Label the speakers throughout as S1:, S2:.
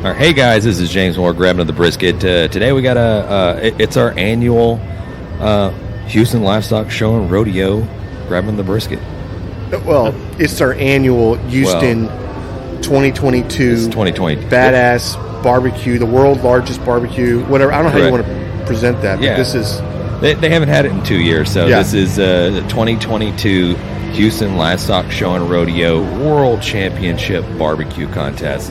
S1: All right, hey guys, this is James Moore grabbing the brisket. Today we got it's our annual Houston Livestock Show and Rodeo grabbing the brisket.
S2: Well, it's our annual Houston 2022
S1: it's 2020
S2: badass barbecue, the world's largest barbecue, whatever. I don't know how you want to present that, but this is...
S1: They haven't had it in 2 years, so this is the 2022 Houston Livestock Show and Rodeo World Championship Barbecue Contest.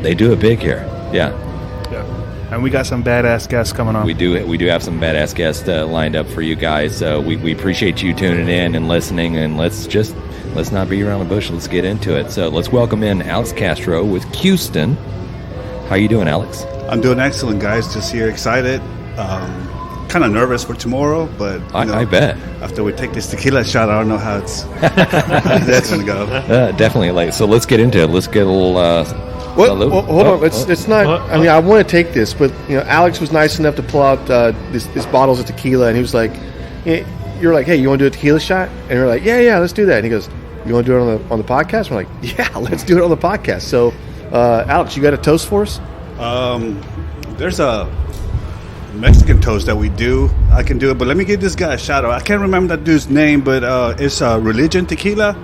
S1: They do it big here. Yeah.
S3: And we got some badass guests coming on.
S1: We do have some badass guests lined up for you guys. We appreciate you tuning in and listening, and let's not be around the bush. Let's get into it. So let's welcome in Alex Castro with Houston. How you doing, Alex?
S4: I'm doing excellent, guys. Just here, excited. Kind of nervous for tomorrow, but
S1: I bet
S4: after we take this tequila shot, I don't know how that's going to go.
S1: Definitely. So let's get into it. Let's get a little.
S2: Well, hold on. It's not. I mean, I want to take this, but Alex was nice enough to pull out this bottles of tequila, and he was like, "You're like, hey, you want to do a tequila shot?" And we're like, "Yeah, let's do that." And he goes, "You want to do it on the podcast?" We're like, "Yeah, let's do it on the podcast." So, Alex, you got a toast for us?
S4: There's a Mexican toast that we do. I can do it, but let me give this guy a shout out. I can't remember that dude's name, but it's Religion Tequila.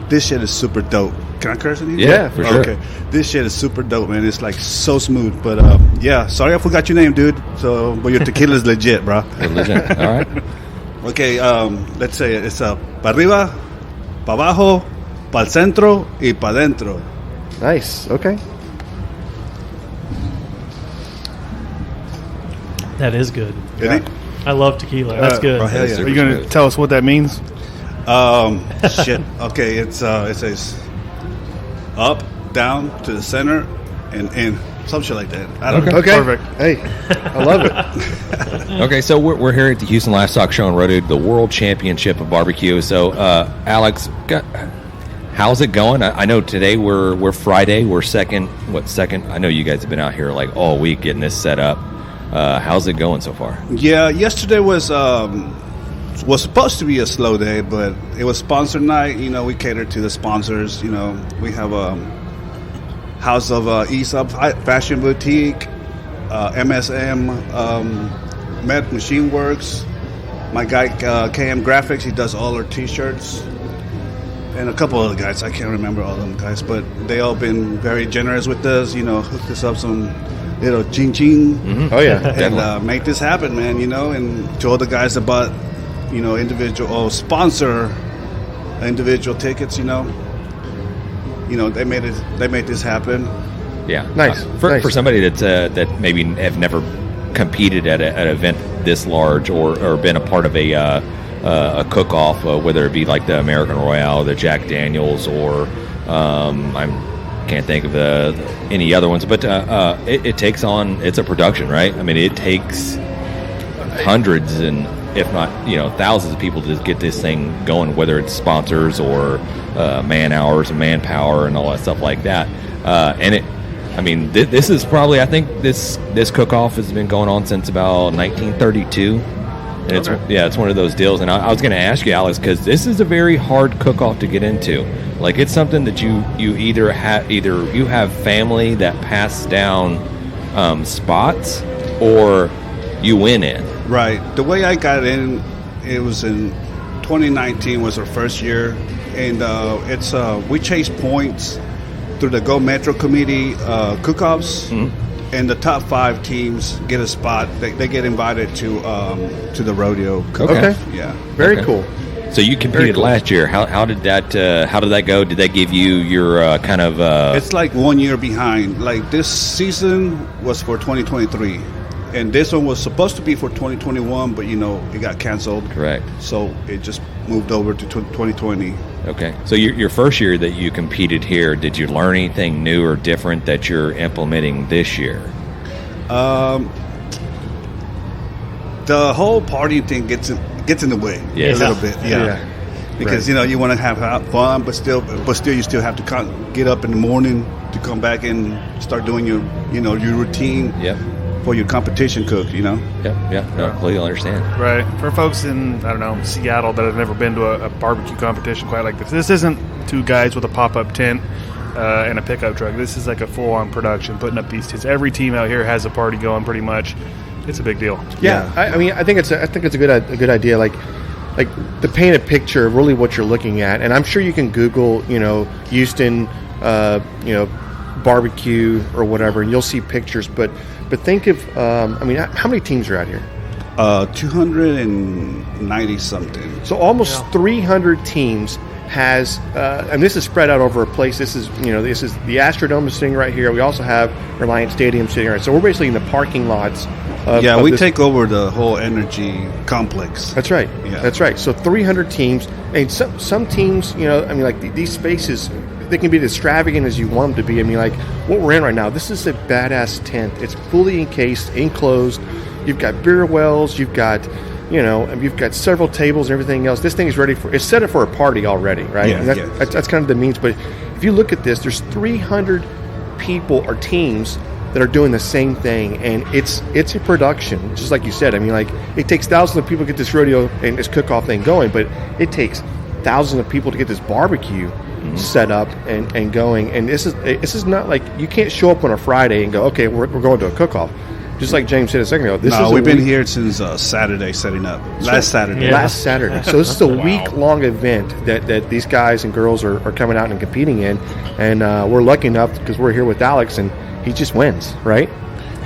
S4: This shit is super dope. Can I curse in here?
S1: Yeah, for sure.
S4: Okay. This shit is super dope, man. It's like so smooth. But yeah, sorry I forgot your name, dude. But your tequila is legit, bro.
S1: Legit. All right.
S4: Okay, let's say it's pa arriba, pa abajo, pa centro y pa dentro.
S2: Nice. Okay.
S5: That is good.
S4: Yeah.
S5: I love tequila. That's good.
S4: Oh, hell yeah.
S3: Are you going to tell us what that means?
S4: Shit. Okay, it says up, down, to the center, and in. Some shit like that. I don't know.
S2: Okay.
S3: Perfect.
S2: Hey, I love it.
S1: Okay, so we're here at the Houston Livestock Show and Rodeo, the World Championship of Barbecue. So, Alex, how's it going? I know today we're Friday. We're second. I know you guys have been out here like all week getting this set up. How's it going so far?
S4: Yeah, yesterday was supposed to be a slow day, but it was sponsor night. We cater to the sponsors. We have House of Aesop Fashion Boutique, MSM, Med Machine Works. My guy KM Graphics, he does all our T-shirts, and a couple other guys. I can't remember all of them guys, but they all been very generous with us. Hooked us up some little ching.
S1: Mm-hmm.
S2: Oh yeah,
S4: and make this happen, man. And to all the guys that bought, individual sponsor individual tickets. They made this happen.
S1: Yeah,
S2: nice.
S1: For somebody that maybe have never competed at an event this large or been a part of a cook-off, whether it be like the American Royale, the Jack Daniels, or I can't think of any other ones, but it takes on. It's a production, right? I mean, it takes hundreds and if not thousands of people to get this thing going, whether it's sponsors or man hours and manpower and all that stuff like that. This is probably, I think this cook-off has been going on since about 1932. And it's one of those deals. And I was going to ask you, Alex, because this is a very hard cook-off to get into. Like, it's something that you either you have family that pass down spots, or you win in.
S4: Right. The way I got in, it was in 2019 was our first year, and it's we chase points through the Go Metro Committee cook-offs. Mm-hmm. And the top 5 teams get a spot. They get invited to the rodeo cook-off.
S2: Okay.
S4: Yeah.
S2: Very cool.
S1: So you competed last year. How did that go? Did they give you your kind of?
S4: It's like 1 year behind. Like, this season was for 2023, and this one was supposed to be for 2021, but it got canceled.
S1: Correct.
S4: So it just moved over to 2020.
S1: Okay. So your first year that you competed here, did you learn anything new or different that you're implementing this year?
S4: The whole party thing gets in the way a little bit. Yeah. Because you want to have fun, but still you still have to get up in the morning to come back and start doing your routine.
S1: Yep.
S4: For your competition cook,
S1: Yeah, no, completely understand.
S3: Right. For folks in, Seattle that have never been to a barbecue competition quite like this isn't 2 guys with a pop-up tent and a pickup truck. This is like a full-on production, putting up these tents. Every team out here has a party going pretty much. It's a big deal.
S2: Yeah. I mean, I think it's a good idea. Like to paint a picture of really what you're looking at. And I'm sure you can Google, Houston, barbecue or whatever, and you'll see pictures. But think of, how many teams are out here?
S4: 290 something.
S2: So almost 300 teams has, and this is spread out over a place. This is the Astrodome is sitting right here. We also have Reliant Stadium sitting right. So we're basically in the parking lots.
S4: We take over the whole energy complex.
S2: That's right.
S4: Yeah.
S2: That's right. So 300 teams, and some teams, these spaces, they can be as extravagant as you want them to be. I mean, like what we're in right now, this is a badass tent. It's fully encased, enclosed. You've got beer wells. You've got, you've got several tables and everything else. This thing is it's set up for a party already, right?
S4: Yeah,
S2: and that's kind of the means. But if you look at this, there's 300 people or teams that are doing the same thing, and it's a production, just like you said. I mean, like it takes thousands of people to get this rodeo and this cook-off thing going, but it takes thousands of people to get this barbecue set up and going. And this is not like you can't show up on a Friday and go, okay, we're going to a cook-off. Just like James said a second ago,
S4: we've been here since Saturday setting up. Last Saturday.
S2: So this is a week-long event that these guys and girls are coming out and competing in, and we're lucky enough because we're here with Alex, and he just wins, right?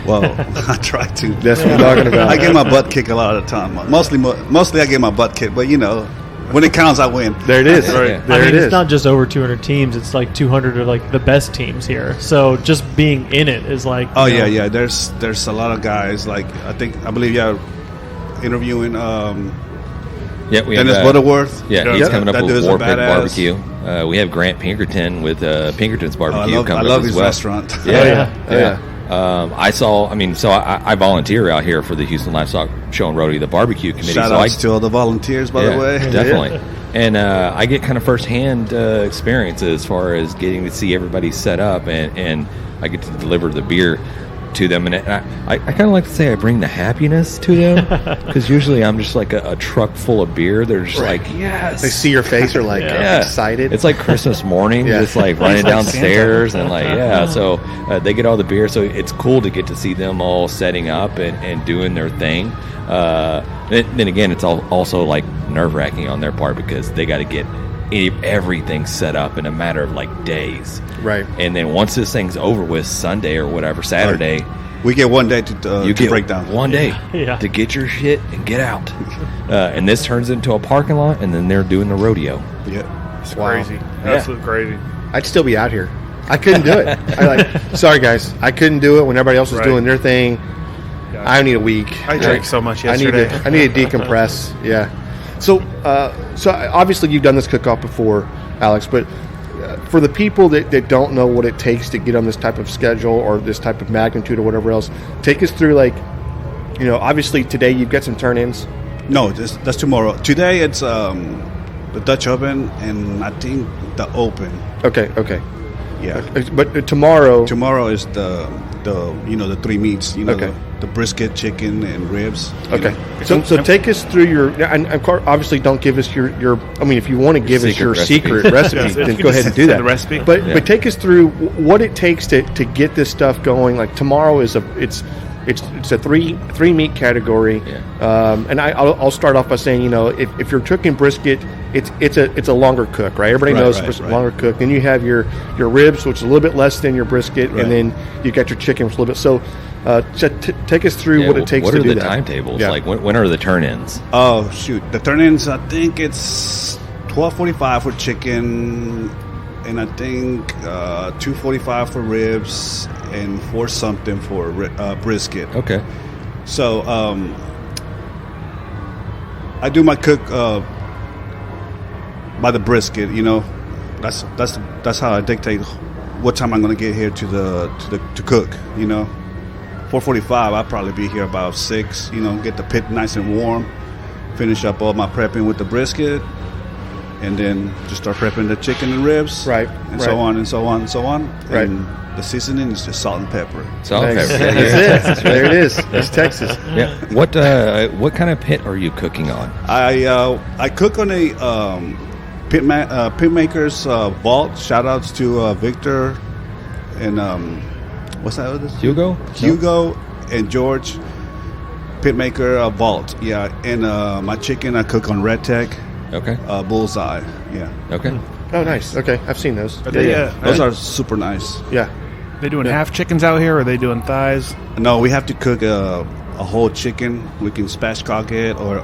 S4: Well, I try to.
S2: That's what I'm talking about.
S4: I get my butt kicked a lot of the time. Mostly I get my butt kicked, but when it counts, I win.
S2: There it is.
S5: Right. It's not just over 200 teams. It's like 200 are like the best teams here. So just being in it is like.
S4: Oh yeah. There's a lot of guys. Like I believe interviewing.
S1: We
S4: Dennis
S1: have
S4: Butterworth.
S1: Yeah, he's coming up
S4: that
S1: with
S4: dude's a
S1: Warpig
S4: badass.
S1: Barbecue. We have Grant Pinkerton with Pinkerton's Barbecue coming
S4: I
S1: up
S4: love
S1: as
S4: his
S1: well.
S4: restaurant.
S1: Yeah. I volunteer out here for the Houston Livestock Show and Rodeo, the barbecue committee.
S4: Shout out to all the volunteers, by the way.
S1: Definitely. And I get kind of firsthand experience as far as getting to see everybody set up, and I get to deliver the beer to them. And I kind of like to say I bring the happiness to them, because usually I'm just like a truck full of beer. They're just like, yes.
S2: They see your face, are like excited.
S1: It's like Christmas morning, just like running downstairs and so they get all the beer. So it's cool to get to see them all setting up and doing their thing. Then again, it's also like nerve-wracking on their part, because they got to get everything set up in a matter of like days.
S2: Right.
S1: And then once this thing's over with, Sunday or whatever, Saturday,
S4: we get one day to break down.
S1: One day to get your shit and get out. And this turns into a parking lot, and then they're doing the rodeo.
S4: Yeah.
S3: It's crazy. Absolutely crazy.
S2: I'd still be out here. I couldn't do it. Sorry guys, I couldn't do it when everybody else was doing their thing.
S3: Yeah.
S2: I need a week.
S3: I drank so much yesterday.
S2: I need to decompress. Yeah. So obviously you've done this cook-off before, Alex, but for the people that don't know what it takes to get on this type of schedule or this type of magnitude or whatever else, take us through, obviously today you've got some turn-ins.
S4: No, that's tomorrow. Today it's the Dutch Open and I think the Open.
S2: Okay.
S4: Yeah.
S2: But tomorrow
S4: is the three meats. The brisket, chicken, and ribs.
S2: Okay. So take us through your, and of course, obviously don't give us your if you want to give us your secret recipe, then go ahead and do that.
S3: The recipe.
S2: But take us through what it takes to get this stuff going. Like tomorrow it's a three meat category.
S1: Yeah.
S2: And I'll start off by saying, if you're cooking brisket, it's a longer cook, right? Everybody knows brisket, longer cook. Then you have your ribs, which is a little bit less than your brisket, and then you got your chicken, which is a little bit. So take us through what it takes to do that.
S1: What are the timetables? Yeah. Like when are the turn-ins?
S4: Oh shoot, the turn-ins. I think it's 12:45 for chicken, and I think 2:45 for ribs, and 4 something for brisket.
S1: Okay.
S4: So I do my cook by the brisket. That's how I dictate what time I'm going to get here to cook. 4:45. I'll probably be here about 6. Get the pit nice and warm, finish up all my prepping with the brisket, and then just start prepping the chicken and ribs, and so on and so on and so on.
S2: Right.
S4: And the seasoning is just salt and pepper.
S1: Salt and pepper.
S2: That's it. There it is. It's Texas.
S1: Yeah. What kind of pit are you cooking on?
S4: I cook on a Pit Makers Vault. Shout outs to Victor and what's that other? Hugo and George. Pitmaker Vault. Yeah, and my chicken I cook on Red Tech.
S1: Okay.
S4: Bullseye. Yeah.
S1: Okay.
S2: Oh, nice. Okay, I've seen those.
S3: Are they,
S4: those are super nice.
S2: Yeah.
S3: They doing half chickens out here, or are they doing thighs?
S4: No, we have to cook a whole chicken. We can spatchcock it or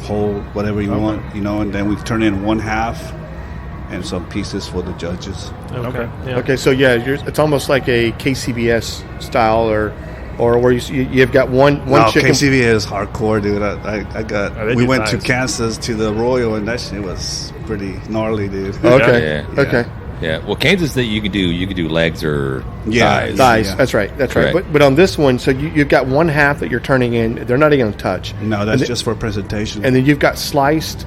S4: whole, whatever you want, and then we turn in one half and some pieces for the judges.
S3: Okay.
S5: Yeah.
S2: Okay, so it's almost like a KCBS style, or where you've got one chicken.
S4: KCBS is hardcore, dude. I got. We went to Kansas to the Royal, and that shit was pretty gnarly, dude.
S2: Okay.
S1: Yeah.
S2: Okay.
S1: Yeah. Well, Kansas, that you could do legs or
S4: Yeah.
S1: thighs.
S2: Thighs. That's right.
S1: Correct.
S2: But on this one, so you've got one half that you're turning in. They're not even going to touch.
S4: No, that's just for presentation.
S2: And then you've got sliced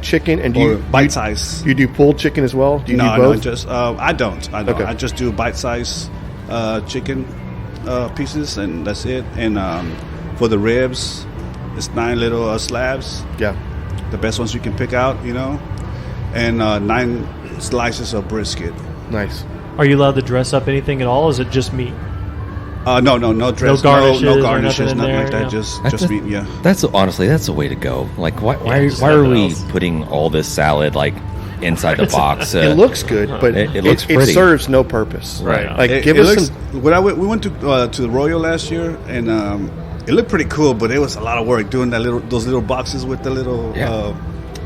S2: chicken, and
S4: or bite size.
S2: You do pulled chicken as well? Do you do both?
S4: No, just I don't.
S2: Okay.
S4: I just do bite size chicken pieces, and that's it. And for the ribs, it's 9 little slabs.
S2: Yeah.
S4: The best ones you can pick out, and 9 slices of brisket.
S2: Nice.
S5: Are you allowed to dress up anything at all? Or is it just meat?
S4: No dress,
S5: garnishes
S4: no
S5: or
S4: garnishes,
S5: nothing in
S4: nothing like
S5: there,
S4: that.
S5: yeah.
S4: Just meat. Yeah.
S1: That's honestly the way to go. Like, why
S5: just
S1: are
S5: nothing
S1: we
S5: else.
S1: putting all this salad like inside the box?
S2: It looks good, but
S1: it looks
S2: it
S1: pretty.
S2: serves no purpose.
S1: Right.
S2: Like, give us some.
S4: When we went to the Royal last year, and it looked pretty cool, but it was a lot of work doing those little boxes with the little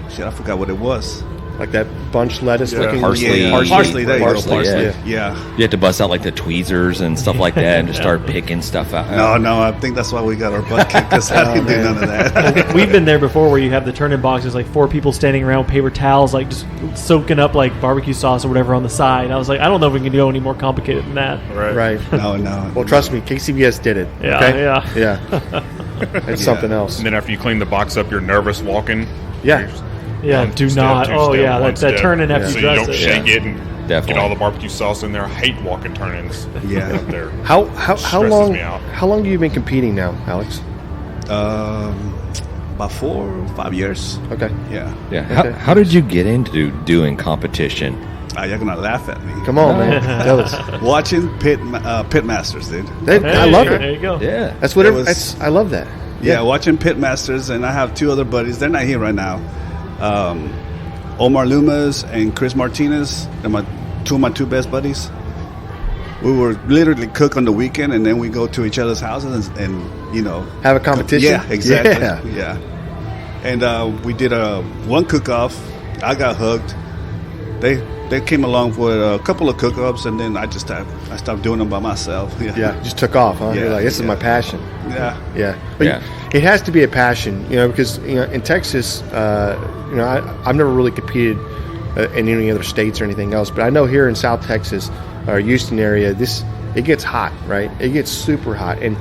S4: shit. I forgot what it was.
S2: Like that bunch lettuce looking
S1: Parsley.
S4: Yeah, parsley. There you go.
S1: Parsley,
S4: Parsley.
S1: yeah.
S4: Yeah.
S1: You have to bust out like the tweezers and stuff like that, and just start picking stuff out.
S4: No, I think that's why we got our butt kicked, because I didn't do none of that.
S5: We've been there before where you have the turn-in boxes, like 4 people standing around with paper towels, like just soaking up like barbecue sauce or whatever on the side. I was like, I don't know if we can go any more complicated than that.
S2: Right.
S4: No.
S2: Well, trust me, KCBS did it.
S5: Yeah,
S2: okay?
S5: yeah.
S2: It's something else.
S6: And then after you clean the box up, you're nervous walking.
S2: Yeah.
S5: Yeah,
S6: One
S5: do
S6: step,
S5: not.
S6: two
S5: Oh,
S6: step,
S5: yeah,
S6: one
S5: that
S6: step.
S5: turn-in after
S6: So
S5: you
S6: you
S5: dress
S6: don't
S5: it.
S6: shake it and
S1: Definitely.
S6: get all the barbecue sauce in there. I hate walking turn-ins.
S4: Yeah.
S6: Up there.
S2: How
S6: Stresses
S2: long?
S6: me out.
S2: How long have you been competing now, Alex?
S4: About 4 or 5 years.
S2: Okay.
S4: Yeah.
S1: Yeah.
S2: Okay.
S1: How did you get into doing competition?
S4: You're gonna laugh at me.
S2: Come on, man. Tell us.
S4: Watching Pit Masters, dude.
S2: I love
S5: There
S2: it.
S5: you go.
S1: Yeah.
S2: That's what
S4: It was-
S2: I love that.
S4: Yeah, watching Pit Masters, and I have 2 other buddies. They're not here right now. Omar Lumas and Chris Martinez. They're two of my 2 best buddies. We were literally cook on the weekend, and then we go to each other's houses and
S2: Have a competition.
S4: Yeah, exactly.
S2: Yeah.
S4: And we did one cook-off. I got hooked. They came along for a couple of cook-offs, and then I stopped doing them by myself.
S2: Yeah. Just took off, huh?
S4: Yeah,
S2: You're like, this is my passion.
S4: Yeah.
S2: Yeah. But
S1: Yeah.
S2: it has to be a passion, because in Texas, I've never really competed in any other states or anything else, but I know here in South Texas or Houston area, it gets hot, right? It gets super hot, and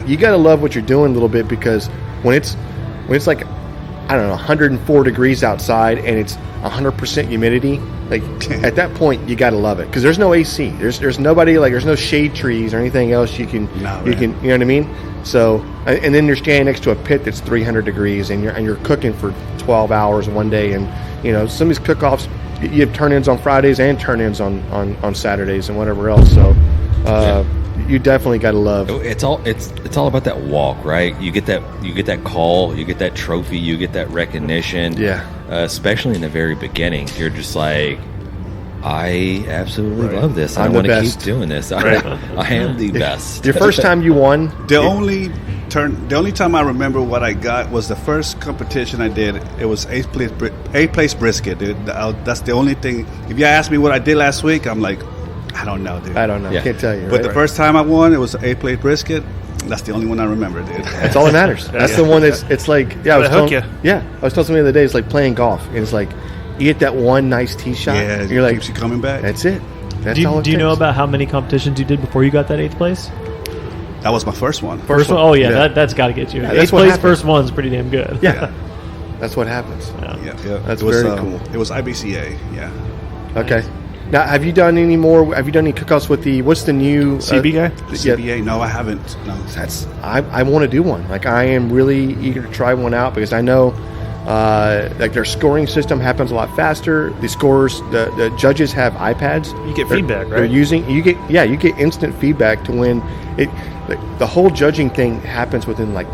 S2: you got to love what you're doing a little bit, because when it's like, I don't know, 104 degrees outside and it's 100% humidity, like at that point you got to love it, because there's no AC, there's nobody, like there's no shade trees or anything else you can you know what I mean. So, and then you're standing next to a pit that's 300 degrees, and you're cooking for 12 hours one day, and some of these cook-offs, you have turn-ins on Fridays and turn-ins on Saturdays and whatever else. So you definitely got to love.
S1: It's all about that walk, right? You get that call, you get that trophy, you get that recognition.
S2: Yeah.
S1: Especially in the very beginning, you're just like, I absolutely love this. I
S2: I'm
S1: want
S2: the
S1: to
S2: best.
S1: keep doing this. I am the best.
S2: Your first time you won,
S4: The only time I remember what I got was the first competition I did. It was 8th place brisket, dude. That's the only thing. If you ask me what I did last week, I'm like, I don't know, dude.
S2: I don't know,
S1: Yeah.
S2: can't tell you.
S4: But
S2: right?
S4: the first time I won, it was 8th place brisket. That's the only one I remember, dude.
S2: That's all that matters. That's the one it's like, I was
S3: That'll
S2: telling,
S3: hook
S2: I was telling somebody the other day, it's like playing golf, and it's like you get that one nice tee shot,
S4: Yeah,
S2: and you're like,
S4: keeps you coming back.
S2: that's it. That's all it
S5: Do you know
S2: takes.
S5: about how many competitions you did before you got that 8th place?
S4: That was my first one.
S5: First one? Oh, yeah, that's got to get you.
S2: Yeah,
S5: 8th
S2: that's what
S5: place,
S2: happens.
S5: first one's pretty damn good.
S2: Yeah, that's what happens.
S4: Yeah.
S2: That's
S4: it was,
S2: very cool.
S4: It was IBCA, yeah.
S2: Okay. Now, have you done any more? Have you done any cookouts with what's the new
S3: CB guy?
S2: Yeah,
S4: CBA? No, I haven't. No.
S2: I want to do one. Like, I am really eager to try one out, because I know Like their scoring system happens a lot faster. The scorers, the judges have iPads.
S3: You get feedback, right?
S2: They're using you get instant feedback to win. The whole judging thing happens within like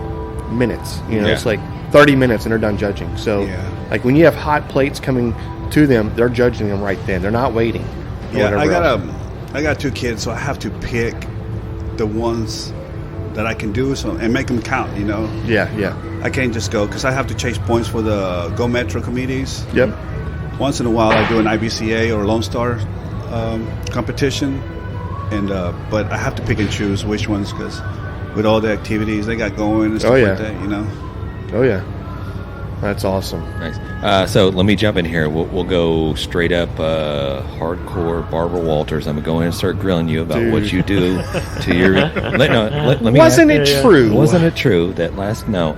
S2: minutes. It's like 30 minutes and they're done judging. So like when you have hot plates coming to them, they're judging them right then. They're not waiting.
S4: Yeah, I got 2 kids, so I have to pick the ones that I can do and make them count.
S2: Yeah.
S4: I can't just go because I have to chase points for the Go Metro committees.
S2: Yep.
S4: Once in a while, I do an IBCA or Lone Star competition, but I have to pick and choose which ones because with all the activities they got going and stuff like that,
S2: Oh yeah, that's awesome.
S1: Nice. So let me jump in here. We'll go straight up hardcore Barbara Walters. I'm going to go in and start grilling you about what you do to your. Let me.
S2: Wasn't it true?
S1: Wasn't it true that last? No.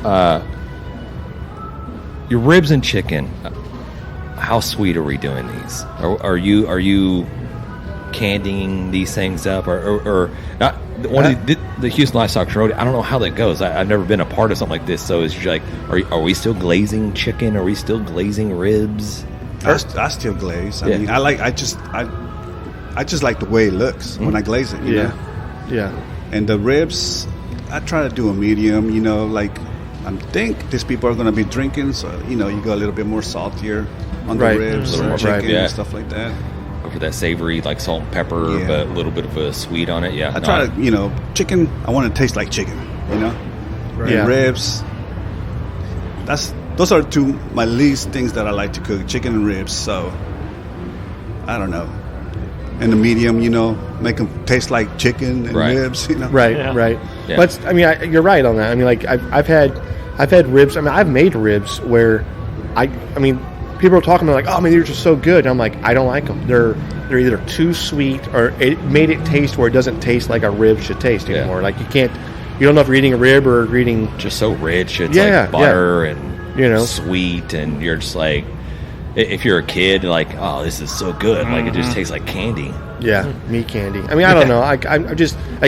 S1: Your ribs and chicken. How sweet are we doing these? Are you candying these things up or not? The Houston Livestock Rodeo, I don't know how that goes. I've never been a part of something like this. So it's like, are we still glazing chicken? Are we still glazing ribs?
S4: I still glaze. I mean, I just like the way it looks when I glaze it. You know?
S2: Yeah.
S4: And the ribs, I try to do a medium. Like I think these people are going to be drinking, so you go a little bit more saltier on the ribs and chicken and stuff like that.
S1: For that savory, like salt and pepper, but a little bit of a sweet on it. Yeah,
S4: I try to, chicken. I want to taste like chicken.
S2: Right.
S4: And ribs. Those are 2 my least things that I like to cook: chicken and ribs. So I don't know. And the medium, make them taste like chicken and ribs.
S2: Right.
S1: Yeah.
S2: But you're right on that. I mean, like I've had ribs. I mean, I've made ribs where people are talking about like, oh man, they're just so good. And I'm like, I don't like them. They're either too sweet or it made it taste where it doesn't taste like a rib should taste anymore. Like you don't know if you're eating a rib or you're eating
S1: just so rich. It's like butter and sweet, and you're just like, if you're a kid, like, oh, this is so good. Like it just tastes like candy.
S2: Yeah, meat candy. I mean, I don't know. I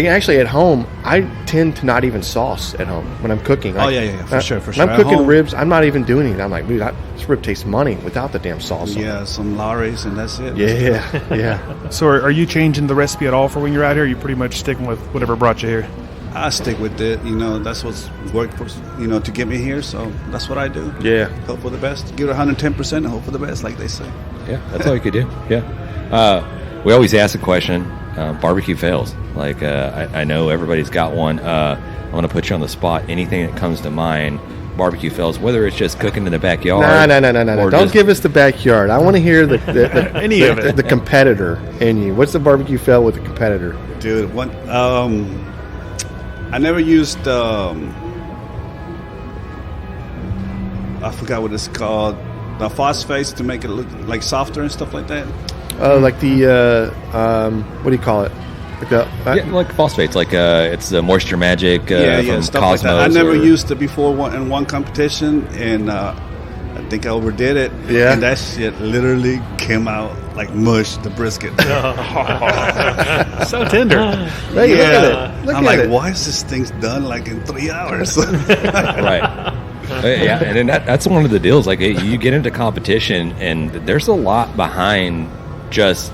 S2: actually at home, I tend to not even sauce at home when I'm cooking.
S4: For sure.
S2: When I'm cooking ribs, I'm not even doing it. I'm like, dude, this rib tastes money without the damn sauce.
S4: Yeah, some Lawry's and that's it.
S2: Yeah.
S3: So are you changing the recipe at all for when you're out here? Or are you pretty much sticking with whatever brought you here?
S4: I stick with it. That's what's worked for, to get me here. So that's what I do.
S2: Yeah.
S4: Hope for the best. Give it 110% and hope for the best, like they say.
S1: Yeah, that's all you could do. Yeah. We always ask a question, barbecue fails. Like, I know everybody's got one. I'm going to put you on the spot. Anything that comes to mind, barbecue fails, whether it's just cooking in the backyard.
S2: No. Don't give us the backyard. I want to hear
S3: any of it.
S2: The competitor in you. What's the barbecue fail with the competitor?
S4: Dude, I never used, I forgot what it's called, the phosphates to make it look like softer and stuff like that.
S2: Like the what do you call it?
S1: Like phosphates, like it's the Moisture Magic from
S4: stuff
S1: Cosmos.
S4: Like that. I never used it before in one competition, and I think I overdid it.
S2: Yeah,
S4: and that shit literally came out like mush. The brisket,
S3: so tender.
S2: Hey, look at it.
S4: I'm like, why is this thing done like in 3 hours?
S1: Right. Yeah, and then that's one of the deals. Like, you get into competition, and there's a lot behind just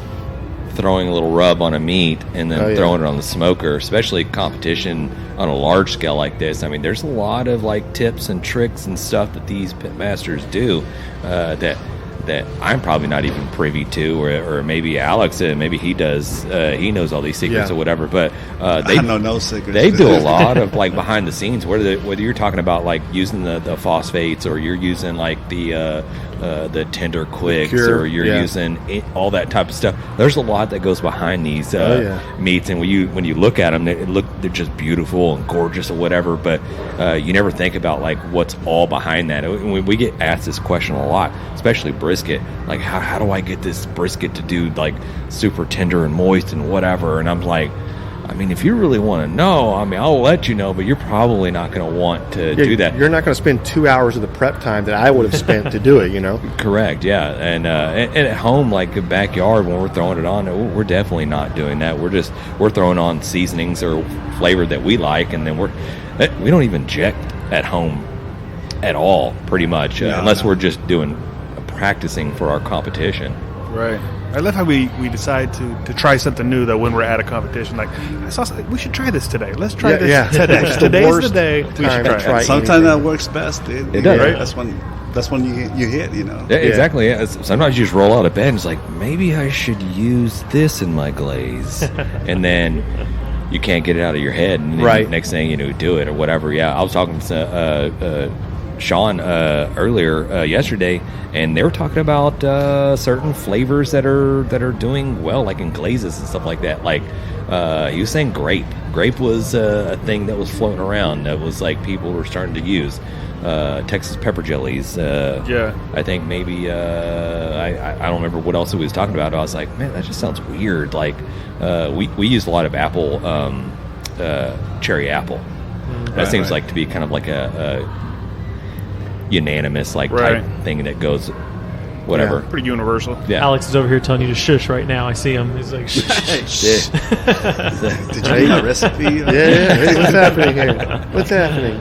S1: throwing a little rub on a meat and then throwing it on the smoker, especially competition on a large scale like this. I mean, there's a lot of like tips and tricks and stuff that these pit masters do that I'm probably not even privy to, or maybe Alex, maybe he does. He knows all these secrets or whatever. But
S4: I know no secrets.
S1: They do a lot of like behind the scenes. Whether you're talking about like using the phosphates, or you're using like the tender quicks, or you're using all that type of stuff. There's a lot that goes behind these meats, and when you look at them, they're just beautiful and gorgeous or whatever. But you never think about like what's all behind that. We get asked this question a lot, especially brisket. Like, how do I get this brisket to do like super tender and moist and whatever? And I'm like, I mean, if you really want to know, I mean, I'll let you know, but you're probably not going to want to do that.
S2: You're not going to spend 2 hours of the prep time that I would have spent to do it,
S1: Correct, yeah. And at home, like a backyard, when we're throwing it on, we're definitely not doing that. We're throwing on seasonings or flavor that we like, and then we don't even inject at home at all, pretty much,
S4: No,
S1: unless
S4: no.
S1: we're just practicing for our competition.
S3: Right. I love how we decide to try something new though when we're at a competition. Like I saw something, we should try this today. Let's try this today.
S2: It's the
S3: Today's the
S2: worst
S3: day. We should
S2: time to
S3: try.
S2: try
S3: it.
S4: Sometimes
S2: anything.
S4: that works best, dude.
S1: It does.
S4: Right? That's when you hit, you know.
S1: Yeah, exactly. Yeah. Sometimes you just roll out of bed and it's like, maybe I should use this in my glaze. And then you can't get it out of your head. And then next thing you know, do it or whatever. Yeah, I was talking to Sean earlier yesterday, and they were talking about certain flavors that are doing well, like in glazes and stuff like that. Like he was saying grape was a thing that was floating around that was like people were starting to use. Texas pepper jellies. I think maybe I don't remember what else he was talking about. I was like, man, that just sounds weird. Like we use a lot of apple, cherry apple. That seems like to be kind of like a unanimous type thing that goes whatever.
S3: Yeah, pretty universal.
S1: Yeah.
S5: Alex is over here telling you to shush right now. I see him. He's like, shh.
S4: Did you get a recipe?
S2: Yeah. Hey, what's happening here? What's happening?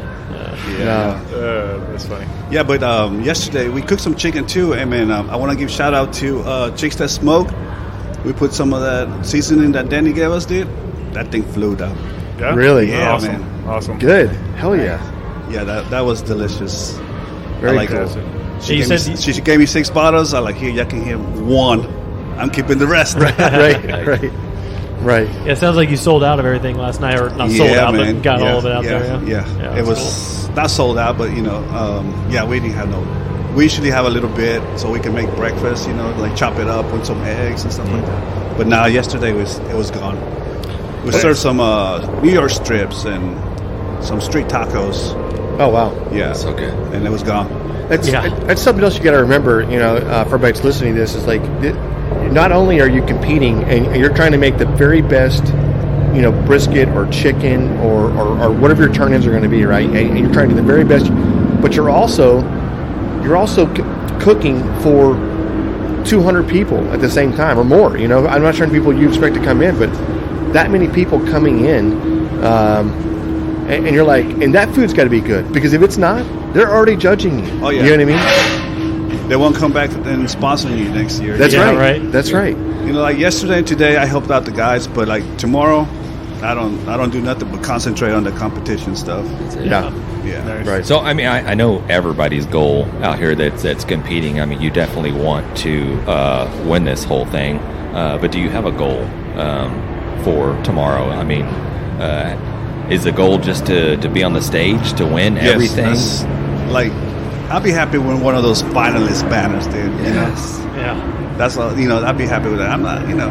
S3: That's funny.
S4: Yeah, but yesterday we cooked some chicken too. And man, I want to give shout out to Chicks That Smoke. We put some of that seasoning that Danny gave us, dude. That thing flew down.
S3: Yeah?
S2: Really?
S4: Yeah,
S3: Awesome.
S4: man.
S3: Awesome.
S2: Good. Hell yeah.
S4: Yeah, that was delicious.
S2: Very
S4: I like
S2: cool.
S4: it.
S5: You
S4: She
S5: said-
S4: gave me 6 bottles. I like, here, y'all can have 1. I'm keeping the rest.
S2: Right.
S5: Yeah, it sounds like you sold out of everything last night, or not sold out,
S4: man.
S5: but got
S4: Yeah,
S5: all of it out there.
S4: Yeah,
S5: Yeah,
S4: it
S5: that's
S4: was not sold out, but you know, we didn't have no. We usually have a little bit so we can make breakfast, you know, like chop it up with some eggs and stuff like that. But now, yesterday it was gone. We served some New York strips and some street tacos.
S2: Oh wow.
S4: Yeah,
S1: So good.
S4: and it was gone.
S2: That's something else you got to remember. You know, for everybody that's listening to this, is like, not only are you competing and you're trying to make the very best, you know, brisket or chicken or whatever your turn-ins are going to be, right? And you're trying to do the very best, but you're also cooking for 200 people at the same time or more. You know, I'm not sure how many people you expect to come in, but that many people coming in, and you're like, and that food's got to be good, because if it's not, they're already judging you.
S4: Oh, yeah.
S2: You know what I mean?
S4: They won't come back and sponsor you next year.
S2: That's
S5: Yeah,
S2: right.
S5: right.
S2: That's right.
S4: You know, like yesterday and today, I helped out the guys, but like tomorrow, I don't do nothing but concentrate on the competition stuff.
S2: Yeah.
S4: Yeah.
S3: Nice.
S2: Right.
S1: So I mean, I know everybody's goal out here that's competing. I mean, you definitely want to win this whole thing, but do you have a goal for tomorrow? I mean, is the goal just to be on the stage to win everything?
S4: Yes, like, I'll be happy with one of those finalist banners, dude. You know,
S5: Yeah.
S4: that's all. You know, I'd be happy with that. I'm not. You know,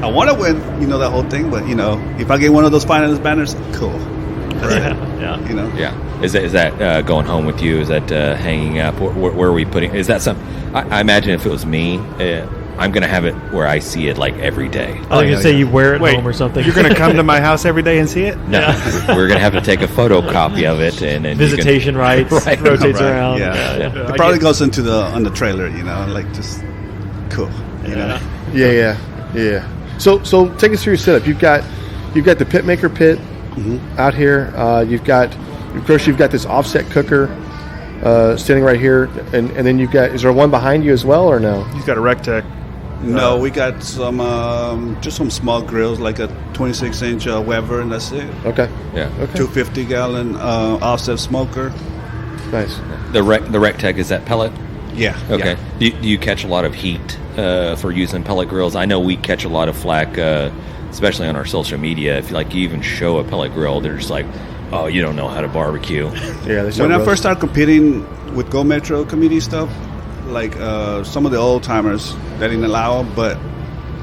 S4: I want to win. You know, that whole thing. But you know, if I get one of those finalist banners, cool.
S5: Yeah.
S4: You know.
S1: Yeah. Is that going home with you? Is that hanging up? Where are we putting? Is that something? I imagine if it was me, I'm going to have it where I see it like every day.
S5: I was going to say you wear it
S3: Wait,
S5: home or something.
S3: You're going to come to my house every day and see it?
S1: No, we're going to have to take a photocopy of it and then
S5: Visitation rights,
S1: Right.
S5: rotates
S4: Right,
S5: around.
S4: yeah.
S3: Yeah,
S4: It probably goes into on the trailer. You know, like just cool. You know.
S2: Yeah. So take us through your setup. You've got the pit maker pit out here. You've got this offset cooker standing right here, and then you've got. Is there one behind you as well, or no?
S3: He's got a Rectech.
S4: No, we got some just some small grills, like a 26-inch Weber, and that's it.
S2: Okay.
S1: Yeah.
S2: Okay.
S4: 250-gallon offset smoker.
S2: Nice.
S1: The Rectech, is that pellet?
S4: Yeah.
S1: Okay.
S4: Yeah.
S1: Do you catch a lot of heat for using pellet grills? I know we catch a lot of flack, especially on our social media. If you even show a pellet grill, they're just like, "Oh, you don't know how to barbecue."
S2: Yeah. They
S4: When I first started competing with Go Metro community stuff, like some of the old timers, they didn't allow them, but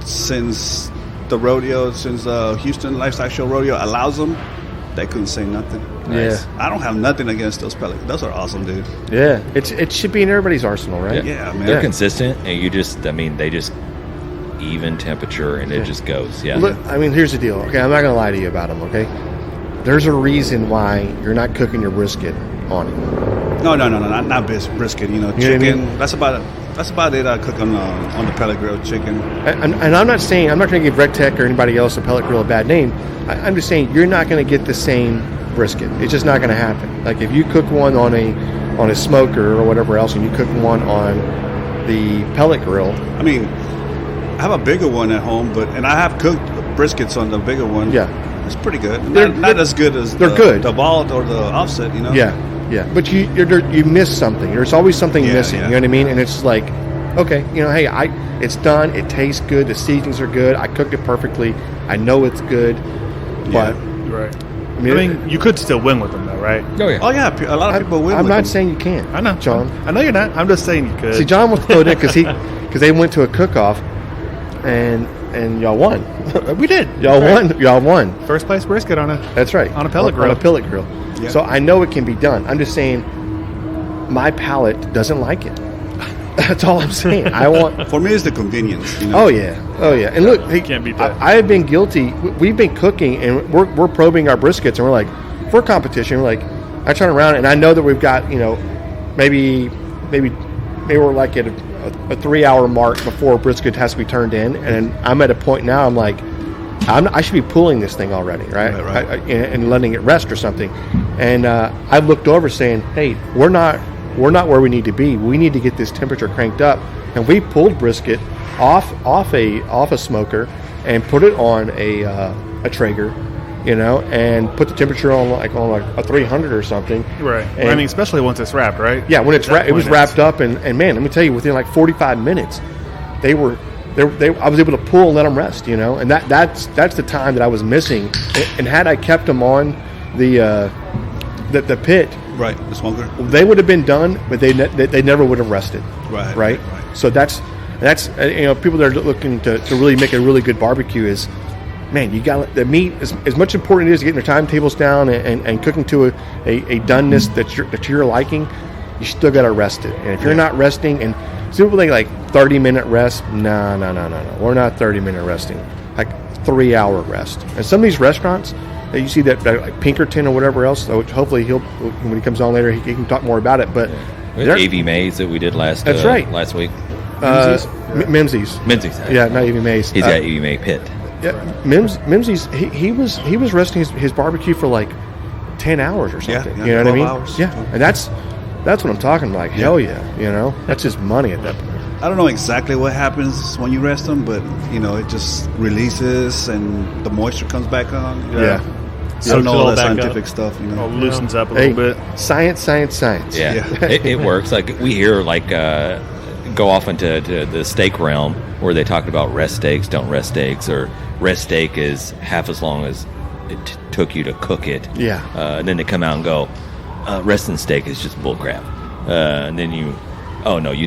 S4: since the Houston Lifestyle Show Rodeo allows them, they couldn't say nothing.
S2: Yeah.
S4: I don't have nothing against those pellets. Those are awesome, dude.
S2: Yeah. It should be in everybody's arsenal, right?
S4: Yeah, man.
S1: They're consistent, and they just even temperature, and it just goes. Yeah.
S2: Look, I mean, here's the deal. Okay, I'm not going to lie to you about them. Okay, there's a reason why you're not cooking your brisket on it.
S4: No, not brisket. You know,
S2: You know what I
S4: chicken.
S2: mean?
S4: That's about it. I cook on the pellet grill chicken.
S2: And I'm not going to give Rectech or anybody else a pellet grill a bad name. I'm just saying you're not going to get the same brisket. It's just not going to happen. Like if you cook one on a smoker or whatever else, and you cook one on the pellet grill.
S4: I mean, I have a bigger one at home, and I have cooked briskets on the bigger one.
S2: Yeah,
S4: it's pretty good.
S2: They're
S4: Not as good as the vault or the offset, you know.
S2: Yeah. But you miss something. There's always something missing.
S4: Yeah.
S2: You know what I mean? And it's like, okay, hey, it's done. It tastes good. The seasonings are good. I cooked it perfectly. I know it's good. But
S3: right. I mean, you could still win with them, though, right?
S4: Oh yeah. A lot of people win.
S2: I'm
S4: with
S2: not
S4: them.
S2: saying you can't.
S3: I know,
S2: John.
S3: I know you're not. I'm just saying you could.
S2: See, John wants to throw it in because they went to a cook-off, and y'all won.
S3: We did.
S2: Y'all won.
S3: First place brisket on a.
S2: That's right.
S3: On a pellet grill.
S2: On a pellet grill.
S4: Yeah.
S2: So I know it can be done. I'm just saying, my palate doesn't like it. That's all I'm saying.
S4: For me, it's the convenience. You know?
S2: Oh yeah. And look,
S3: can't beat that.
S2: I have been guilty. We've been cooking, and we're probing our briskets, and we're like, for competition, we're like, I turn around and I know that we've got, maybe we're like at a 3-hour mark before brisket has to be turned in, and I'm at a point now. I'm like, I should be pulling this thing already, right? And letting it rest or something. And I've looked over saying, hey, we're not where we need to be. We need to get this temperature cranked up. And we pulled brisket off a smoker and put it on a Traeger, and put the temperature on like a 300 or something.
S3: Right.
S2: And
S3: I mean, especially once it's wrapped, right?
S2: Yeah, when it was wrapped up, and man, let me tell you, within like 45 minutes, I was able to pull and let them rest, and that's the time that I was missing. And had I kept them on the pit,
S4: right, the smoker,
S2: they would have been done, but they never would have rested.
S4: Right.
S2: So that's people that are looking to really make a really good barbecue is, man, you got the meat as much important it is to getting their timetables down and cooking to a doneness that you're liking. You still got to rest it, and if you're not resting, and some people think like 30-minute rest, no, we're not 30-minute resting, like 3-hour rest. And some of these restaurants that you see that like Pinkerton or whatever else, so hopefully when he comes on later he can talk more about it. But
S1: AV Mays that we did last last week.
S2: Mimsy's. Yeah, not AV Mays.
S1: He's got AV May pit.
S2: Yeah, Mimsy's. He was resting his barbecue for like 10 hours or something.
S4: Yeah,
S2: you know what I mean?
S4: hours.
S2: Yeah, and that's what I'm talking about. Like, hell yeah, that's just money at that point.
S4: I don't know exactly what happens when you rest them, but it just releases and the moisture comes back on.
S2: Yeah.
S4: I don't know all that scientific stuff.
S3: Loosens up a little bit.
S2: Science.
S1: Yeah. It works. Like we hear go off into the steak realm where they talk about rest steaks, don't rest steaks, or rest steak is half as long as it took you to cook it.
S2: Yeah.
S1: And then they come out and go, resting steak is just bullcrap. And then you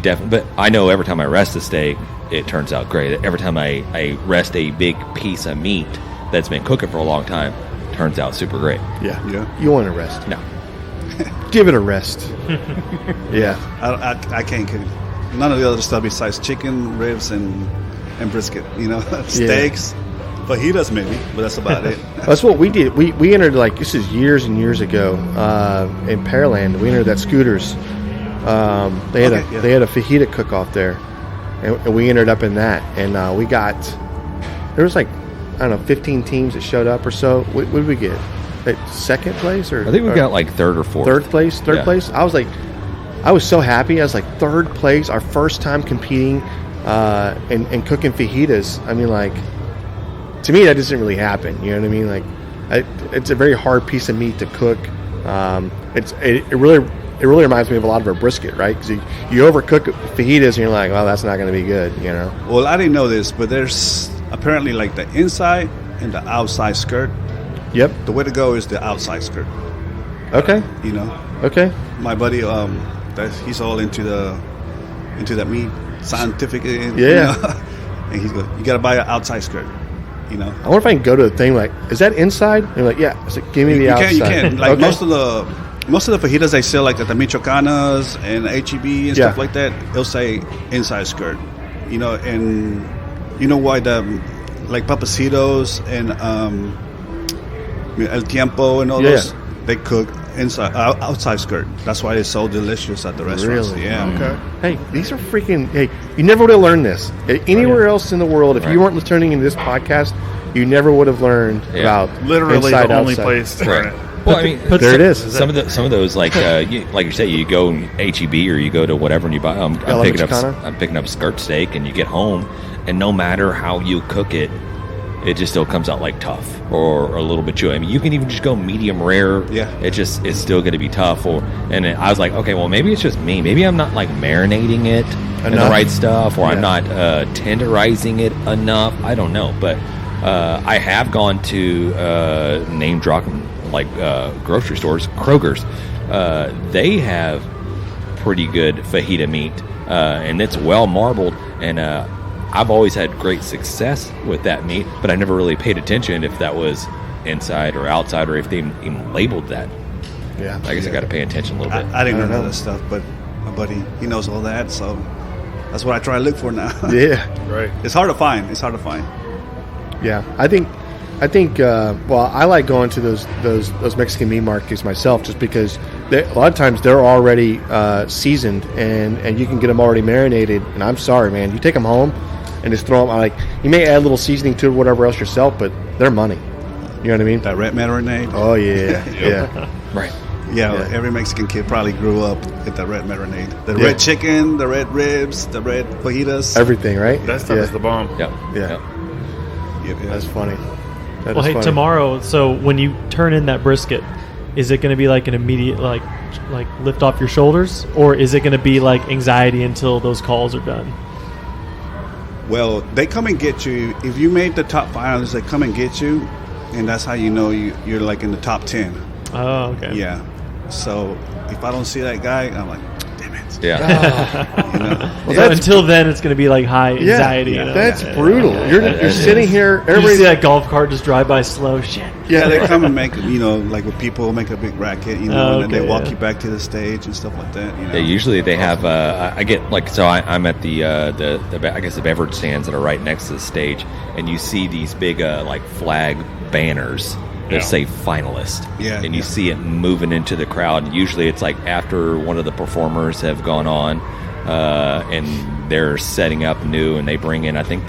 S1: definitely. But I know every time I rest a steak, it turns out great. Every time I rest a big piece of meat that's been cooking for a long time, turns out super great.
S2: Yeah. You want to rest?
S1: No.
S2: Give it a rest. Yeah.
S4: I can't cook none of the other stuff besides chicken, ribs, and brisket. Steaks, fajitas maybe, but that's about it.
S2: That's what we did. We entered, this is years and years ago, in Pearland. We entered that Scooters. They had a fajita cook-off there, and we ended up in that. And there was 15 teams that showed up or so. What did we get? Second place, or
S1: I think we got third or fourth.
S2: Third place. I was so happy. I was like, third place, our first time competing and cooking fajitas. I mean, to me, that doesn't really happen. You know what I mean? It's a very hard piece of meat to cook. It really reminds me of a lot of our brisket, right? Because you overcook fajitas and you're like, well, that's not going to be good,
S4: Well, I didn't know this, but there's apparently the inside and the outside skirt.
S2: Yep.
S4: The way to go is the outside skirt.
S2: Okay. Okay.
S4: My buddy, he's all into that meat, scientific.
S2: Yeah.
S4: And he's going, you got to buy an outside skirt. I
S2: wonder if I can go to the thing is that inside? And you're like, yeah. It's give me the outside.
S4: You can.
S2: Okay.
S4: Most of the fajitas they sell at the Michoacanas and HEB and stuff like that, they'll say inside skirt. And why the Papacitos and El Tiempo and all those, they cook outside skirt. That's why it's so delicious at the restaurants.
S2: Really?
S4: Yeah.
S2: Okay. Hey, these are freaking. Hey, you never would have learned this anywhere else in the world. If you weren't listening to this podcast, you never would have learned about
S3: literally
S2: inside,
S3: the only
S2: outside.
S3: place to learn it.
S1: Well, I mean,
S2: there it is.
S1: Some of those, like like you say, you go HEB or you go to whatever and you buy. I'm picking up skirt steak, and you get home, and no matter how you cook it, it just still comes out like tough or a little bit chewy. I mean, you can even just go medium rare. Yeah, it's still going to be tough. And I was like, okay, well, maybe it's just me. Maybe I'm not like marinating it in the right stuff, or I'm not tenderizing it enough. I don't know, but I have gone to name drop like grocery stores, Kroger's. They have pretty good fajita meat, and it's well marbled, and I've always had great success with that meat, but I never really paid attention if that was inside or outside, or if they even labeled that.
S2: Yeah,
S1: I guess I got to pay attention a little bit.
S4: I didn't know that stuff, but my buddy, he knows all that, so that's what I try to look for now.
S2: Yeah,
S3: right.
S4: It's hard to find.
S2: Yeah, I think. Well, I like going to those Mexican meat markets myself, just because a lot of times they're already seasoned, and you can get them already marinated. And I'm sorry, man, you take them home and just throw them. Like, you may add a little seasoning to it, whatever else yourself, but they're money. You know what I mean?
S4: That red marinade.
S2: Oh yeah, yeah,
S1: right.
S4: Yeah, every Mexican kid probably grew up with the red marinade. The red chicken, the red ribs, the red fajitas.
S2: Everything, right?
S3: That stuff is the bomb.
S1: Yep.
S2: Yeah. That's funny.
S5: Well, hey, tomorrow, so when you turn in that brisket, is it going to be like an immediate, like lift off your shoulders? Or is it going to be like anxiety until those calls are done?
S4: Well, they come and get you. If you made the top finals, they come and get you, and that's how you know you're like in the top 10.
S5: Oh, okay.
S4: Yeah. So if I don't see that guy, I'm like, damn it.
S1: Yeah.
S5: Well, until then, it's going to be like high anxiety.
S2: Yeah, that's brutal. You're sitting here. Everybody
S5: you see that golf cart just drive by slow. Shit.
S4: Yeah, they come and make, like with people make a big racket, and then they walk you back to the stage and stuff like that. Yeah,
S1: usually they have. I get like, so I'm at the I guess the beverage stands that are right next to the stage, and you see these big like flag banners that say finalist.
S4: Yeah.
S1: And you see it moving into the crowd. Usually it's like after one of the performers have gone on, and they're setting up new, and they bring in, I think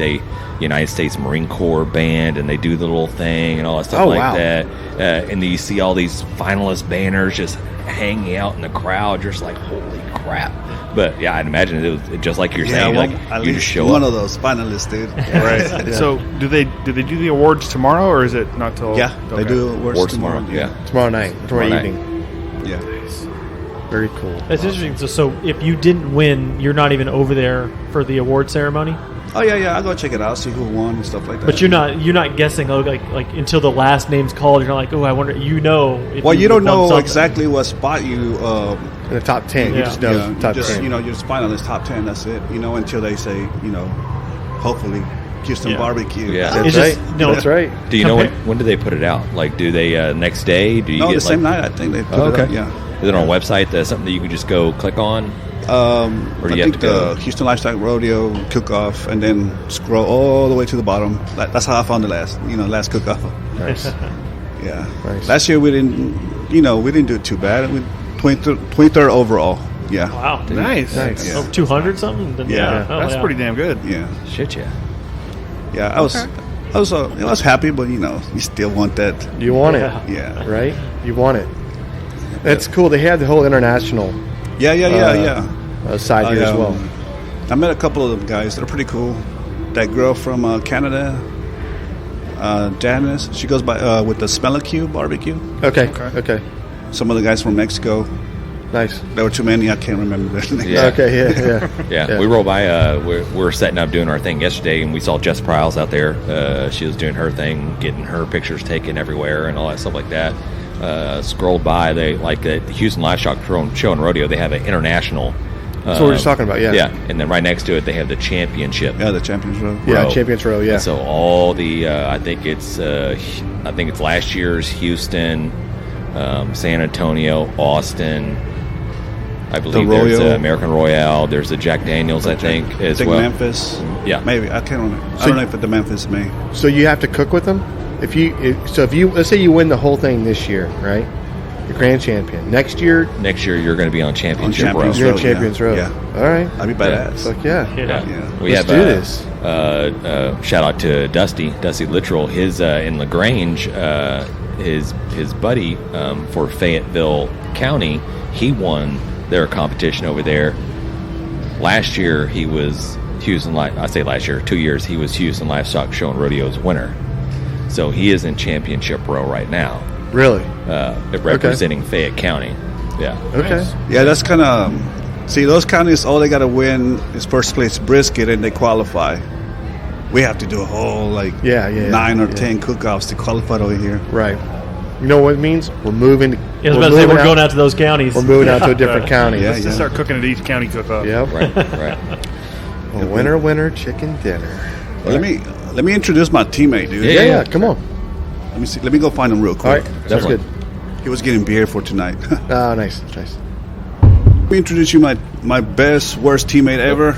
S1: United States Marine Corps band, and they do the little thing and all that stuff that. And then you see all these finalist banners just hanging out in the crowd. You're just like, holy crap. But yeah, I'd imagine it was just like you're saying, like you just show
S4: one
S1: up.
S4: of those finalists, dude.
S3: Right. So do they do the awards tomorrow, or is it not till?
S4: Yeah, they do awards tomorrow.
S1: Yeah,
S2: tomorrow night, tomorrow evening.
S4: Yeah.
S2: Very cool.
S5: That's interesting. So if you didn't win, you're not even over there for the award ceremony?
S4: Oh yeah. I'll go check it out, see who won and stuff like that.
S5: But you're not guessing like until the last name's called. You're like, oh, I wonder. If
S4: well, you don't know
S5: something.
S4: exactly what spot you
S2: in the top 10. You just know top 10.
S4: You're just finalist top 10. That's it. Until they say hopefully Houston barbecue.
S1: Yeah,
S2: that's right.
S1: Do you know when do they put it out? Like, do they next day? Do you get
S4: the same night? I think they put it out. Yeah.
S1: Is it on a website? That's something that you can just go click on?
S4: Or do you have to go? Houston Rodeo, Cookoff, and then scroll all the way to the bottom. That's how I found the last Cookoff.
S2: Nice.
S4: Yeah.
S2: Nice.
S4: Last year we didn't do it too bad. We 23rd overall. Yeah.
S5: Wow.
S3: Nice.
S5: Yeah. 200 something.
S3: That's pretty damn good.
S4: Yeah.
S1: Shit, yeah.
S4: Yeah. I was happy, but you still want that.
S2: You want it.
S4: Yeah.
S2: Right. You want it. That's cool. They have the whole international. Side here as well.
S4: I met a couple of guys that are pretty cool. That girl from Canada, Janice, she goes by with the BBQ barbecue.
S2: Okay.
S4: Some of the guys from Mexico.
S2: Nice.
S4: There were too many. I can't remember their names.
S1: Yeah.
S2: Okay.
S1: Yeah. We rolled by. We're setting up doing our thing yesterday, and we saw Jess Prowse out there. She was doing her thing, getting her pictures taken everywhere and all that stuff like that. Scrolled by, they like the Houston Livestock Show and Rodeo. They have an international.
S2: That's what we're just talking about. Yeah,
S1: and then right next to it, they have the championship.
S4: Yeah, the Champions Row.
S2: Yeah, Champions Row. Yeah.
S1: And so all the, I think it's last year's Houston, San Antonio, Austin. I believe there's American Royale. There's the Jack Daniels, I think, as well.
S4: Memphis.
S1: Yeah,
S4: maybe I can't remember. I don't know if it's the Memphis may.
S2: So you have to cook with them. If you let's say you win the whole thing this year, right? You're grand champion. Next year
S1: you're going to be on Championship Row.
S2: You're on Champions Row.
S4: Yeah.
S2: All right.
S4: I'd be badass.
S2: Fuck yeah.
S1: We
S2: Let's
S1: have
S2: do this.
S1: Shout out to Dusty Littrell. His in LaGrange. his buddy for Fayetteville County, he won their competition over there. Last year he was I say last year, 2 years, he was Houston Livestock Show and Rodeo's winner. So he is in championship row right now.
S2: Really?
S1: Representing Fayette County. Yeah.
S2: Okay.
S4: Yeah, that's kind of... See, those counties, all they got to win is first place brisket, and they qualify. We have to do a whole, 9 or 10 cook-offs to qualify over here.
S2: Right. You know what it means? We're moving.
S5: I was about to say, we're going out to those counties.
S2: We're moving out to a different county.
S3: Let's just start cooking at each county cook-off.
S2: Yep.
S1: Right.
S2: Well, winner, chicken dinner.
S4: Well, let me introduce my teammate, dude.
S2: Yeah. Come on.
S4: Let me see. Let me go find him real quick.
S2: All right. That's good.
S4: He was getting beer for tonight.
S2: Oh, nice.
S4: Let me introduce you my best, worst teammate ever.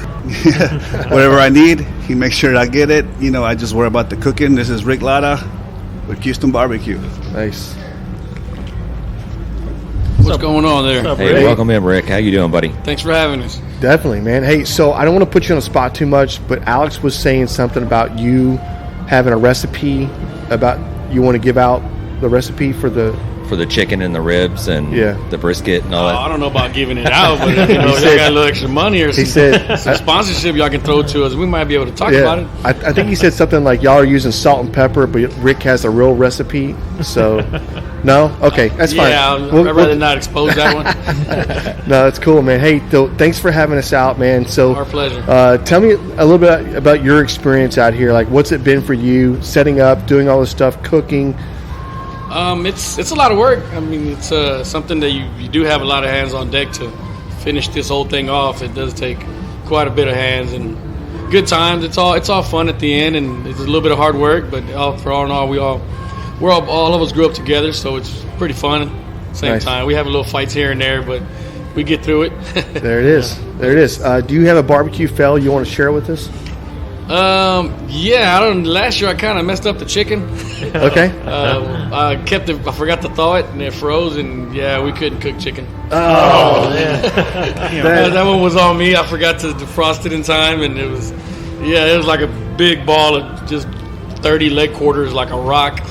S4: Whatever I need, he makes sure I get it. I just worry about the cooking. This is Rick Lara with Houston Barbecue.
S2: Nice.
S7: What's going on there?
S1: Hey, welcome in, Rick. How you doing, buddy?
S7: Thanks for having us.
S2: Definitely, man. Hey, so I don't want to put you on the spot too much, but Alex was saying something about you having a recipe, about you want to give out the recipe for the
S1: chicken and the ribs and the brisket and all that.
S7: I don't know about giving it out, but if y'all got a little extra money or some sponsorship y'all can throw to us, we might be able to talk about it.
S2: I think he said something like y'all are using salt and pepper, but Rick has a real recipe. So, no? Okay, that's fine.
S7: Yeah, I'd rather not expose that one.
S2: No, that's cool, man. Hey, thanks for having us out, man. So,
S7: our pleasure.
S2: Tell me a little bit about your experience out here. Like, what's it been for you setting up, doing all this stuff, cooking?
S7: It's a lot of work. I mean, it's something that you do have a lot of hands on deck to finish this whole thing off. It does take quite a bit of hands and good times. It's all fun at the end, and it's a little bit of hard work. But for all in all, all of us grew up together, so it's pretty fun. Same time, we have a little fights here and there, but we get through it.
S2: There it is. Do you have a barbecue fail you want to share with us?
S7: Last year I kind of messed up the chicken.
S2: Okay.
S7: I forgot to thaw it, and it froze, and we couldn't cook chicken.
S2: Oh, man.
S7: That one was on me. I forgot to defrost it in time, and it was like a big ball of just 30 leg quarters, like a rock.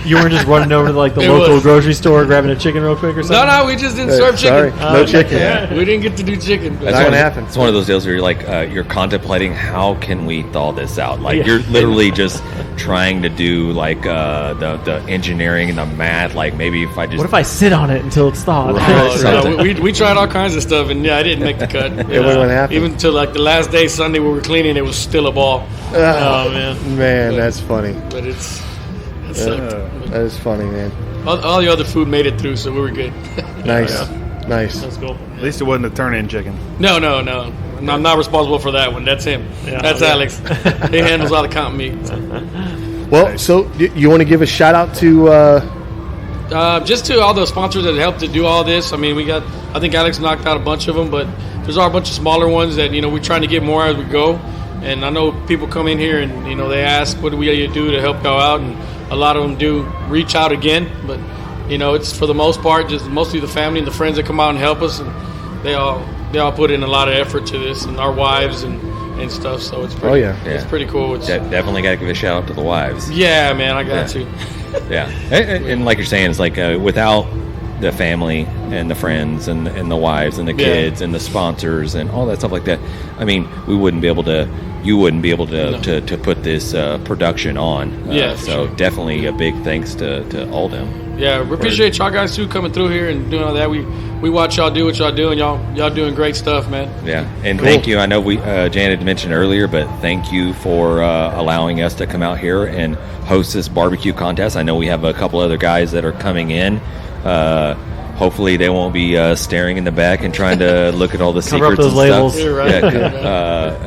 S5: You weren't just running over to the local grocery store grabbing a chicken real quick or something?
S7: No, we just didn't serve chicken.
S2: No chicken.
S7: Yeah, we didn't get to do chicken.
S2: That's not going to happen.
S1: It's one of those deals where you're you're contemplating how can we thaw this out. You're literally just trying to do the engineering and the math. Maybe if I just...
S5: What if I sit on it until it's thawed?
S7: We tried all kinds of stuff, and I didn't make the cut.
S2: It wouldn't happen.
S7: Even till the last day, Sunday, we were cleaning, it was still a ball.
S5: Oh, man.
S2: Man, that's funny.
S7: But it sucked.
S2: That is funny, man.
S7: All the other food made it through, so we were good.
S2: Nice.
S5: That's cool.
S3: At least it wasn't a turn-in chicken.
S7: No. I'm not responsible for that one. That's him. That's Alex. He handles all the comp meat.
S2: Well, so you want to give a shout-out to...
S7: just to all the sponsors that helped to do all this. I mean, I think Alex knocked out a bunch of them, but there's a bunch of smaller ones that, we're trying to get more as we go. And I know people come in here and, they ask, what do we do to help y'all out? And a lot of them do reach out again, but it's for the most part just mostly the family and the friends that come out and help us, and they all put in a lot of effort to this, and our wives and stuff. So it's pretty, it's pretty cool.
S1: Definitely got to give a shout out to the wives.
S7: Yeah, man, I got to.
S1: Yeah, and like you're saying, it's without the family and the friends and the wives and the kids and the sponsors and all that stuff like that. I mean, you wouldn't be able to put this production on. So
S7: sure.
S1: Definitely a big thanks to all them.
S7: Yeah, we appreciate y'all guys too coming through here and doing all that. We watch y'all do what y'all do, and y'all doing great stuff, man.
S1: Yeah, and thank you. I know Janet mentioned earlier, but thank you for allowing us to come out here and host this barbecue contest. I know we have a couple other guys that are coming in. Hopefully they won't be staring in the back and trying to look at all the
S5: secrets
S1: and
S5: labels.
S1: Stuff.
S7: Right.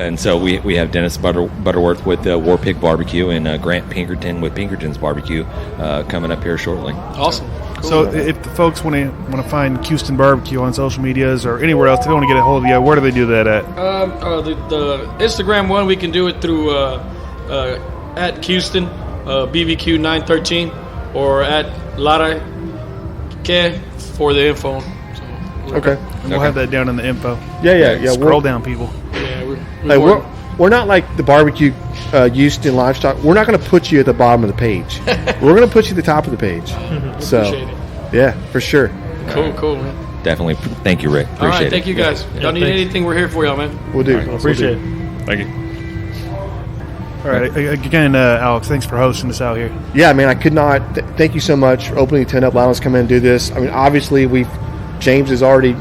S1: And so we have Dennis Butterworth with War Pig Barbecue and Grant Pinkerton with Pinkerton's Barbecue coming up here shortly.
S7: Awesome. Cool.
S3: So if the folks want to find Houston Barbecue on social medias or anywhere else, if they want to get a hold of you, where do they do that at?
S7: The Instagram one, we can do it through at Houston BBQ 913 or at Lara K for the info. So,
S2: Okay.
S3: We'll have that down in the info.
S2: Yeah.
S3: Scroll down, people.
S7: Yeah,
S2: we're not like the barbecue Houston livestock, we're not going to put you at the bottom of the page. We're going to put you at the top of the page. So,
S7: Appreciate it.
S2: yeah, for sure.
S7: Cool, man.
S1: Definitely. Thank you, Rick. Appreciate
S7: All right,
S1: it.
S7: thank you guys. Y'all need anything, we're here for y'all, man.
S2: We'll do.
S5: Appreciate it.
S6: Thank you.
S3: All right, again, Alex, thanks for hosting us out here.
S2: Yeah, man, I could not. Thank you so much for opening the tent up, allowing us to come in and do this. I mean, obviously, James is already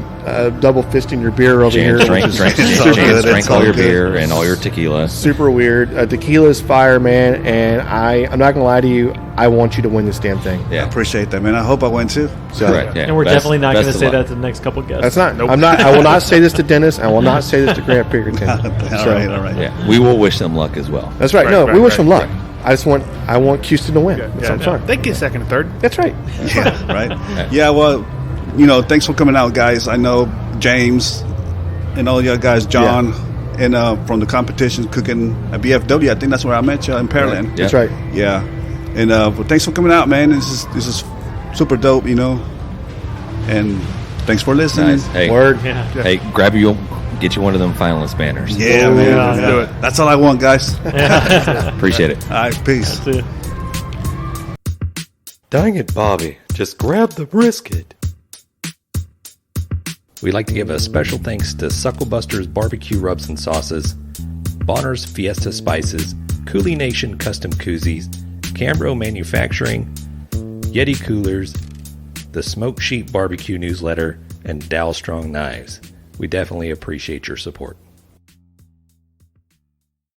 S2: double fisting your beer over here.
S1: James drank all your beer and all your tequila.
S2: Super weird. Tequila's fire, man, and I'm not gonna lie to you. I want you to win this damn thing.
S1: Yeah,
S4: I appreciate that, man. I hope I win too.
S2: So,
S1: correct. Yeah.
S5: And we're definitely not going to
S1: best
S5: say
S1: of
S5: that
S1: luck.
S5: to the next couple guests.
S2: That's not.
S3: Nope.
S2: I'm not. I will not say this to Dennis. I will not say this to Grant Pinkerton.
S4: All right.
S1: Yeah, we will wish them luck as well.
S2: That's right.
S3: Right,
S2: No,
S3: right,
S2: we wish
S3: right.
S2: them luck. I want Houston to win. That's what I'm sorry.
S3: They get second and third.
S2: That's right.
S4: Yeah, right. Yeah, well, thanks for coming out, guys. I know James and all y'all guys, John, and from the competition cooking at BFW. I think that's where I met you in Pearland.
S1: Yeah.
S2: That's right.
S4: Yeah, and well, thanks for coming out, man. This is super dope, and thanks for listening.
S1: Nice. Hey,
S2: Word.
S5: Yeah.
S1: hey, get you one of them finalist banners.
S4: Yeah,
S3: Oh,
S4: man.
S3: yeah, let's do it.
S4: That's all I want, guys.
S1: Appreciate it.
S4: All right, peace.
S5: That's it.
S8: Dang it, Bobby. Just grab the brisket.
S1: We'd like to give a special thanks to Sucklebusters barbecue rubs and sauces, Bolner's Fiesta spices, CoolieNation custom koozies, Cambro Manufacturing, YETI Coolers, the Smoke Sheep Barbecue newsletter, and Dalstrong knives. We definitely appreciate your support.